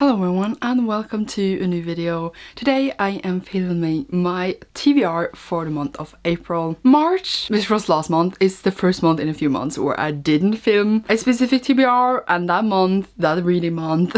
Hello everyone and welcome to a new video. Today I am filming my TBR for the month of April. March, which was last month, is the first month in a few months where I didn't film a specific TBR, and that month, that reading month,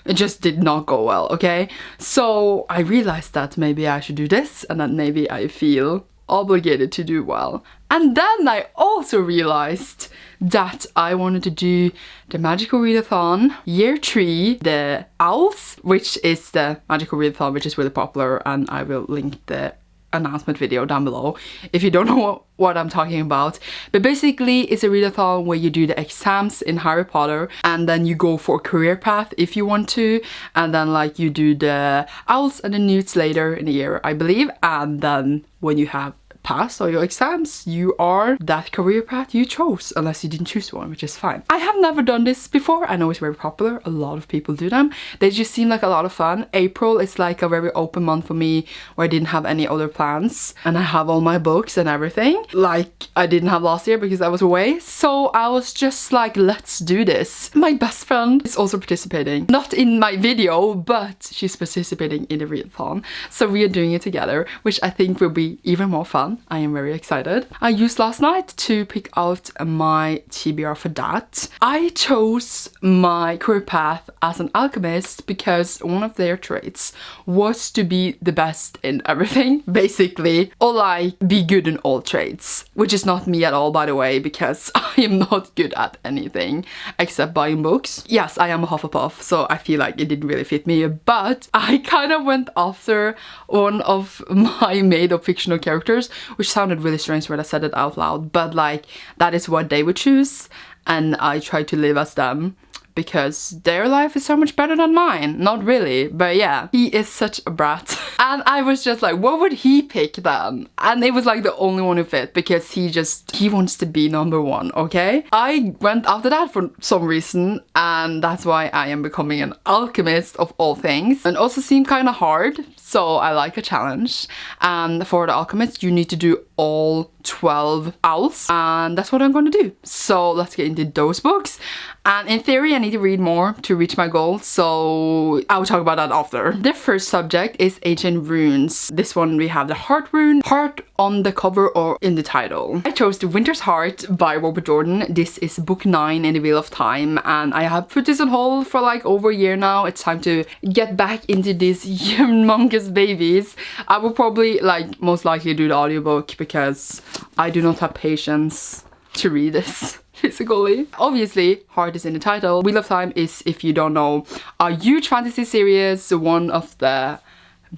it just did not go well, okay? So I realized that maybe I should do this and that maybe I feel obligated to do well. And then I also realized that I wanted to do the Magical Readathon Year 3, the O.W.L.s, which is the Magical Readathon, which is really popular, and I will link the announcement video down below if you don't know what I'm talking about. But basically it's a readathon where you do the exams in Harry Potter and then you go for a career path if you want to, and then like you do the O.W.L.s and the Newts later in the year, I believe, and then when you have passed all your exams, you are that career path you chose, unless you didn't choose one, which is fine. I have never done this before. I know it's very popular, a lot of people do them. They just seem like a lot of fun. April is like a very open month for me where I didn't have any other plans and I have all my books and everything like I didn't have last year because I was away. So I was just like, let's do this. My best friend is also participating, not in my video, but she's participating in the readathon, so we are doing it together, which I think will be even more fun. I am very excited. I used last night to pick out my TBR for that. I chose my career path as an alchemist because one of their traits was to be the best in everything, basically, or like be good in all trades, which is not me at all, by the way, because I am not good at anything except buying books. Yes, I am a Hufflepuff, so I feel like it didn't really fit me, but I kind of went after one of my made-up fictional characters, which sounded really strange when I said it out loud, but like that is what they would choose, and I tried to live as them because their life is so much better than mine. Not really, but yeah, he is such a brat. And I was just like, what would he pick then? And it was like the only one who fit because he wants to be number one, okay? I went after that for some reason, and that's why I am becoming an alchemist of all things. And also seemed kind of hard, so I like a challenge. And for the alchemist, you need to do all 12 O.W.L.s, and that's what I'm going to do. So let's get into those books. And in theory, I need to read more to reach my goal, so I will talk about that after. The first subject is Ancient Runes. This one we have the Heart Rune, Heart on the cover or in the title. I chose The Winter's Heart by Robert Jordan. This is book 9 in the Wheel of Time, and I have put this on hold for like over a year now. It's time to get back into these humongous babies. I will probably like most likely do the audiobook because I do not have patience to read this physically. Obviously, Heart is in the title. Wheel of Time is, if you don't know, a huge fantasy series, one of the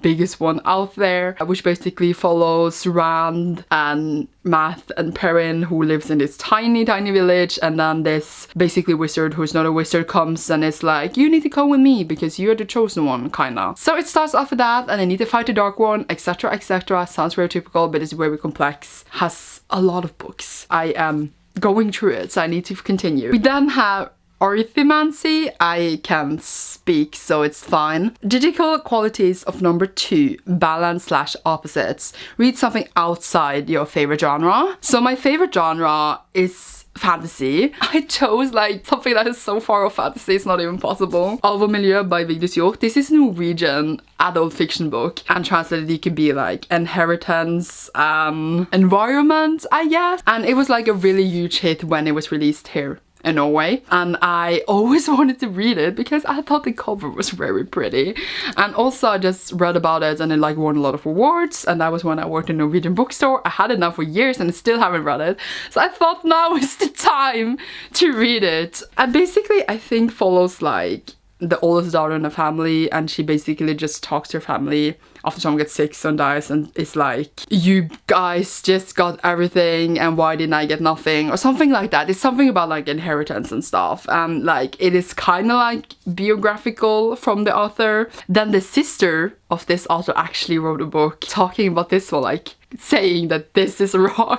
biggest one out there, which basically follows Rand and Math and Perrin, who lives in this tiny village, and then this basically wizard who's not a wizard comes and is like, you need to come with me because you're the chosen one, kinda. So it starts off with that, and I need to fight the Dark One, etc, etc. Sounds very typical, but it's very complex. Has a lot of books. I am going through it, so I need to continue. We then have Orthomancy. I can't speak, so it's fine. Digital qualities of number 2, balance/opposites. Read something outside your favorite genre. So my favorite genre is fantasy. I chose like something that is so far off fantasy, it's not even possible. Alvemiljø by Vigdis Hjorth. This is a Norwegian adult fiction book, and translated it could be like inheritance, environment, I guess. And it was like a really huge hit when it was released here in Norway, and I always wanted to read it because I thought the cover was very pretty, and also I just read about it and it like won a lot of awards, and that was when I worked in a Norwegian bookstore. I had it now for years and I still haven't read it, so I thought now is the time to read it. And basically I think follows like the oldest daughter in the family, and she basically just talks to her family after someone gets sick, son dies, and it's like, you guys just got everything and why didn't I get nothing, or something like that. It's something about like inheritance and stuff, and like it is kind of like biographical from the author. Then the sister of this author actually wrote a book talking about this one, like saying that this is wrong.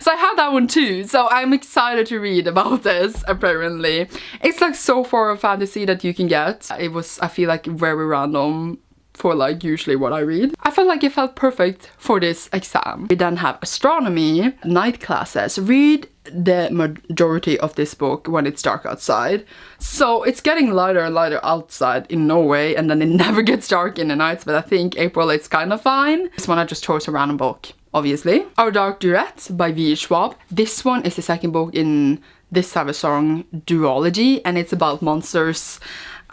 So I have that one too, so I'm excited to read about this. Apparently it's like so far a fantasy that you can get. It was, I feel like, very random for like usually what I read. I felt like it felt perfect for this exam. We then have astronomy, night classes. Read the majority of this book when it's dark outside. So it's getting lighter and lighter outside in Norway, and then it never gets dark in the nights, but I think April is kind of fine. This one I just chose a random book, obviously. Our Dark Duet by V. Schwab. This one is the second book in this Savage Song duology, and it's about monsters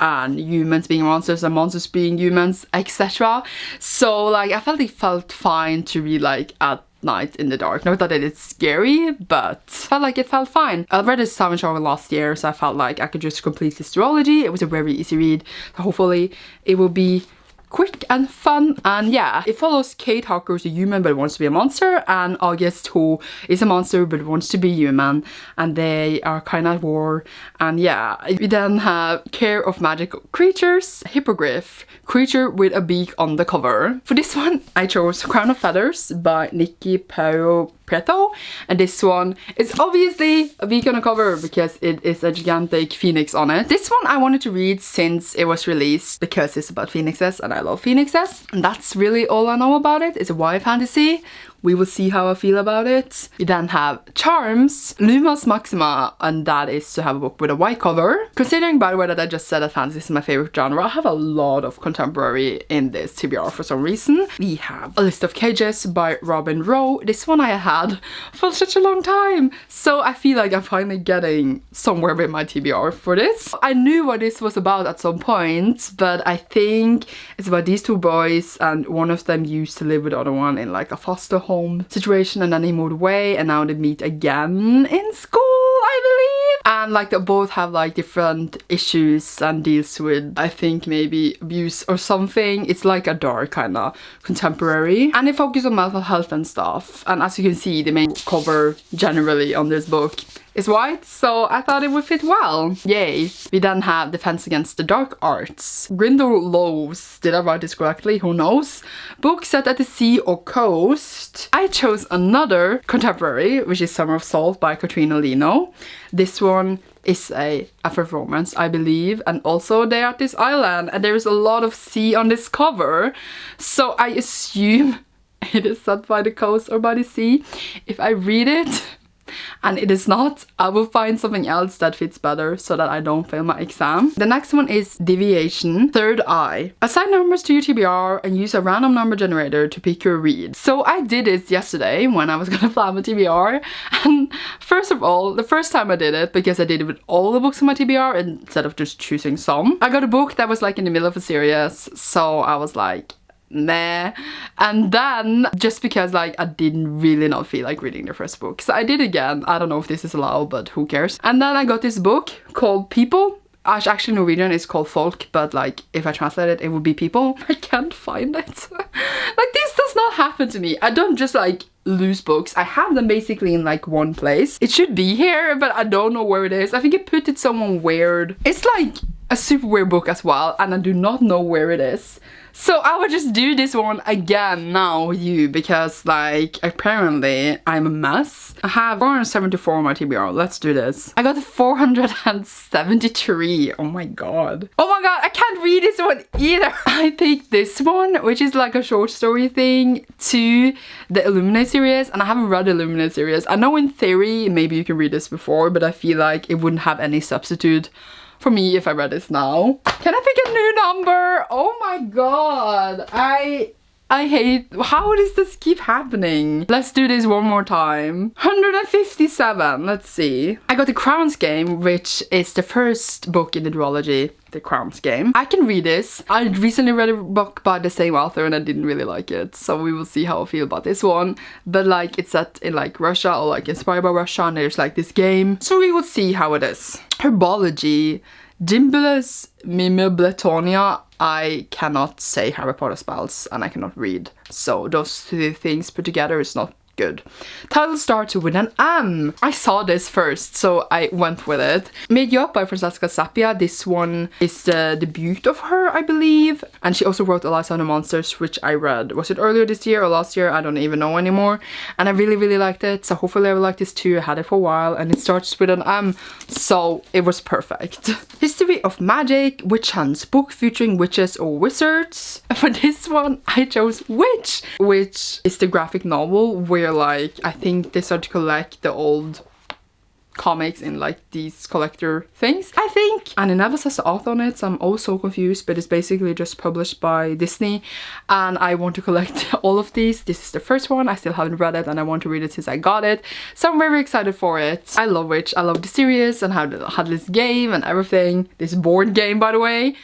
and humans being monsters and monsters being humans, etc. So like I felt fine to read like at night in the dark. Not that it is scary, but felt like it felt fine. I read this Savage Song last year, so I felt like I could just complete this duology. It was a very easy read, so hopefully it will be quick and fun. And yeah, it follows Kate Harker, who's a human but wants to be a monster, and August, who is a monster but wants to be human, and they are kind of at war. And yeah, we then have Care of Magical Creatures, Hippogriff, creature with a beak on the cover. For this one I chose Crown of Feathers by Nikki Pero Preto, and this one is obviously a beak on the cover because it is a gigantic phoenix on it. This one I wanted to read since it was released because it's about phoenixes and I love phoenixes, and that's really all I know about it. It's a YA fantasy. We will see how I feel about it. We then have Charms, Lumas Maxima, and that is to have a book with a white cover. Considering, by the way, that I just said that fantasy is my favorite genre, I have a lot of contemporary in this TBR for some reason. We have A List of Cages by Robin Rowe. This one I had for such a long time, so I feel like I'm finally getting somewhere with my TBR for this. I knew what this was about at some point, but I think it's about these two boys, and one of them used to live with the other one in like a foster home situation, and then he moved away, and now they meet again in school, I believe. And like they both have like different issues and deals with, I think, maybe abuse or something. It's like a dark kind of contemporary, and they focus on mental health and stuff. And as you can see, the main cover generally on this book is white, so I thought it would fit well. Yay. We then have Defense Against the Dark Arts. Grindelwald, did I write this correctly? Who knows? Book set at the sea or coast. I chose another contemporary, which is Summer of Salt by Katrina Lino. This one is a Afro romance, I believe, and also they're at this island, and there's a lot of sea on this cover, so I assume it is set by the coast or by the sea. If I read it and it is not, I will find something else that fits better so that I don't fail my exam. The next one is Deviation, Third Eye. Assign numbers to your TBR and use a random number generator to pick your read. So I did it yesterday when I was gonna plan my TBR, and first of all, the first time I did it, because I did it with all the books on my TBR instead of just choosing some, I got a book that was like in the middle of a series, so I was like, nah. And then just because like I didn't really not feel like reading the first book, so I did again. I don't know if this is allowed, but who cares. And then I got this book called People. Actually Norwegian is called Folk, but like if I translate it, it would be People. I can't find it. Like this does not happen to me. I don't just like lose books. I have them basically in like one place. It should be here, but I don't know where it is. I think I put it somewhere weird. It's like a super weird book as well, and I do not know where it is. So I will just do this one again now with you, because like apparently I'm a mess. I have 474 on my TBR. Let's do this. I got 473. Oh my god. Oh my god, I can't read this one either. I picked this one, which is like a short story thing to the Illuminate series, and I haven't read the Illuminate series. I know in theory maybe you can read this before, but I feel like it wouldn't have any substitute for me if I read this now. Can I pick a new number? Oh my god. I hate, how does this keep happening? Let's do this one more time. 157, let's see. I got The Crowns Game, which is the first book in the duology, The Crowns Game. I can read this. I recently read a book by the same author and I didn't really like it, so we will see how I feel about this one. But like it's set in like Russia, or like inspired by Russia, and there's like this game, so we will see how it is. Herbology, Dimbulus Mimbletonia. I cannot say Harry Potter spells and I cannot read, so those two things put together is not good. Title starts with an M. I saw this first, so I went with it. Made You Up by Francesca Zappia. This one is the debut of her, I believe. And she also wrote Eliza and the Monsters, which I read. Was it earlier this year or last year? I don't even know anymore. And I really, really liked it. So hopefully I will like this too. I had it for a while and it starts with an M. So it was perfect. History of Magic, Witch Hunts. Book featuring witches or wizards. For this one, I chose Witch, which is the graphic novel where like I think they start to collect the old comics in like these collector things, I think. And it never says the author on it, so I'm also confused, but it's basically just published by Disney, and I want to collect all of these. This is the first one. I still haven't read it, and I want to read it since I got it, so I'm very excited for it. I love Witch. I love the series and how they had this game and everything. This board game, by the way,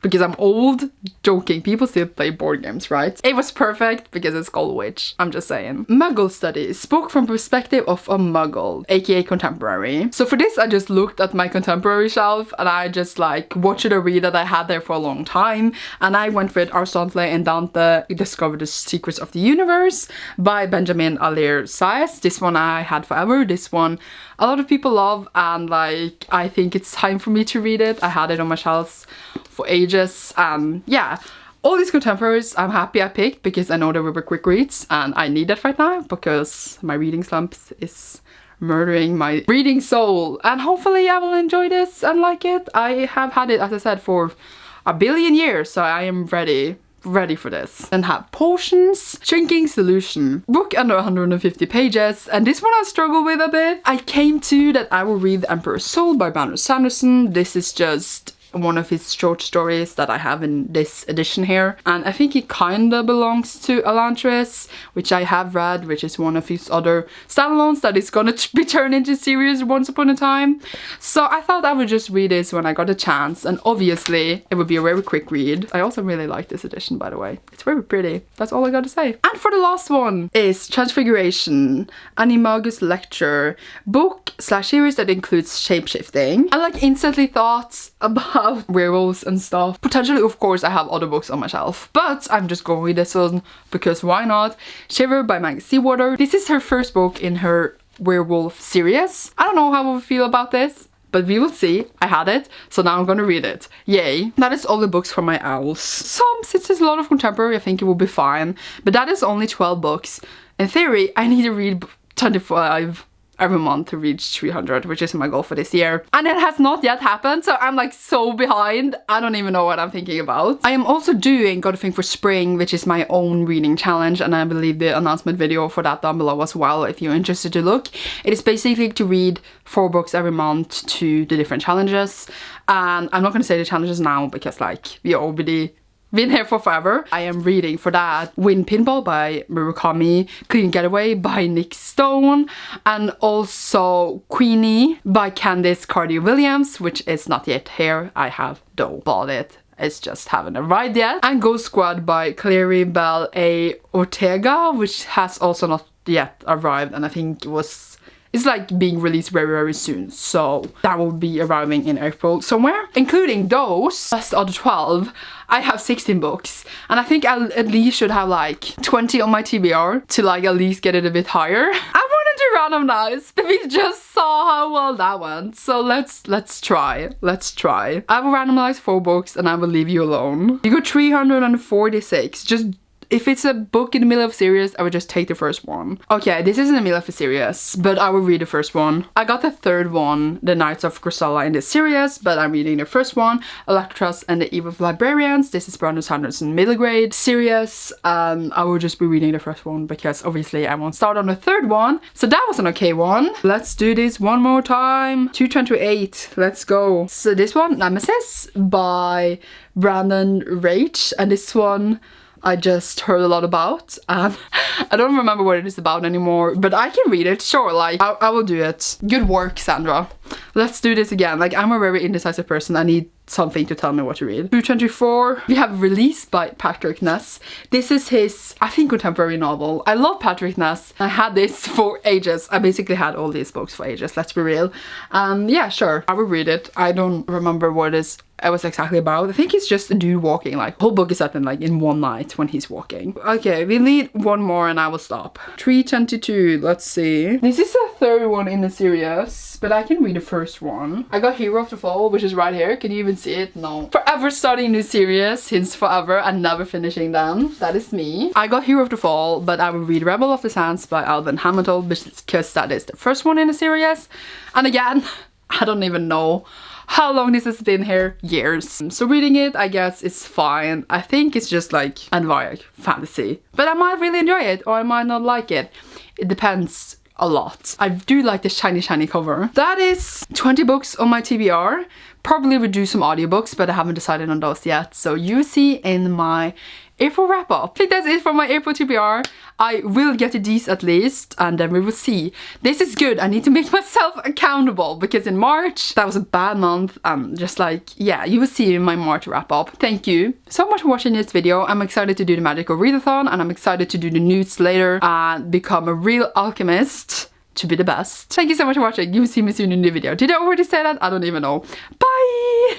because I'm old. Joking, people still play board games, right? It was perfect because it's called Witch. I'm just saying. Muggle Studies, book from perspective of a Muggle, aka contemporary. So for this, I just looked at my contemporary shelf and I just like, what should I read that I had there for a long time? And I went with Arsante and Dante Discover the Secrets of the Universe by Benjamin Alire Saez. This one I had forever. This one a lot of people love, and like I think it's time for me to read it. I had it on my shelves for ages. Yeah, all these contemporaries I'm happy I picked because I know they were quick reads, and I need that right now because my reading slumps is murdering my reading soul. And hopefully I will enjoy this and like it. I have had it, as I said, for a billion years, so I am ready for this. And have Potions, Shrinking Solution, book under 150 pages, and this one I struggle with a bit. I came to that I will read The Emperor's Soul by Brandon Sanderson. This is just one of his short stories that I have in this edition here, and I think it kinda belongs to Elantris, which I have read, which is one of his other standalones that is gonna be turned into series once upon a time. So I thought I would just read this when I got a chance, and obviously it would be a very quick read. I also really like this edition, by the way. It's very pretty. That's all I gotta say. And for the last one is Transfiguration, Animagus Lecture, book/series that includes shapeshifting. I like instantly thought about werewolves and stuff. Potentially, of course, I have other books on my shelf, but I'm just going with this one because why not? Shiver by Maggie Seawater. This is her first book in her werewolf series. I don't know how I will feel about this, but we will see. I had it, so now I'm gonna read it. Yay. That is all the books from my owls. So since there's a lot of contemporary, I think it will be fine, but that is only 12 books. In theory, I need to read 25 every month to reach 300, which is my goal for this year. And it has not yet happened, so I'm like so behind. I don't even know what I'm thinking about. I am also doing Got a Thing for Spring, which is my own reading challenge, and I will leave the announcement video for that down below as well if you're interested to look. It is basically to read 4 books every month to the different challenges. And I'm not gonna say the challenges now because like we already been here for forever. I am reading for that Win Pinball by Murakami, Clean Getaway by Nick Stone, and also Queenie by Candice Cartier-Williams, which is not yet here. I have though bought it. It's just haven't arrived yet. And Ghost Squad by Clary Bell A. Ortega, which has also not yet arrived, and I think it's like being released very soon, so that will be arriving in April somewhere. Including those, best of the 12, I have 16 books, and I think I at least should have like 20 on my TBR to like at least get it a bit higher. I wanted to randomize, but we just saw how well that went, so let's try. I will randomize 4 books and I will leave you alone. You got 346. Just if it's a book in the middle of a series, I would just take the first one. Okay, this is in the middle of a series, but I will read the first one. I got the third one, The Knights of Crysalla, in this series, but I'm reading the first one, Electras and the Eve of Librarians. This is Brandon Sanderson middle grade series, and I will just be reading the first one because obviously I won't start on the third one. So that was an okay one. Let's do this one more time. 228, let's go. So this one, Nemesis by Brandon Rage, and this one I just heard a lot about, and I don't remember what it is about anymore, but I can read it, sure, like, I will do it. Good work, Sandra. Let's do this again. Like, I'm a very indecisive person. I need something to tell me what to read. 224, we have Release by Patrick Ness. This is his, I think, contemporary novel. I love Patrick Ness. I had this for ages. I basically had all these books for ages, let's be real. Yeah, sure, I will read it. I don't remember what it was exactly about. I think it's just a dude walking, like, the whole book is set in one night when he's walking. Okay, we need one more and I will stop. 322, let's see. This is the third one in the series, but I can read the first one. I got Hero of the Fall, which is right here. Can you even see it? No. Forever starting new series, since forever, and never finishing them. That is me. I got Hero of the Fall, but I will read Rebel of the Sands by Alvin Hamilton because that is the first one in the series. And again, I don't even know how long this has been here. Years. So reading it, I guess it's fine. I think it's just like advanced fantasy, but I might really enjoy it or I might not like it. It depends a lot. I do like this shiny cover. That is 20 books on my TBR. Probably would do some audiobooks, but I haven't decided on those yet. So you see in my April wrap up. I think that's it for my April TBR. I will get to these at least, and then we will see. This is good. I need to make myself accountable because in March, that was a bad month. Just like, yeah, you will see in my March wrap up. Thank you so much for watching this video. I'm excited to do the magical readathon, and I'm excited to do the nudes later and become a real alchemist to be the best. Thank you so much for watching. You will see me soon in the video. Did I already say that? I don't even know. Bye!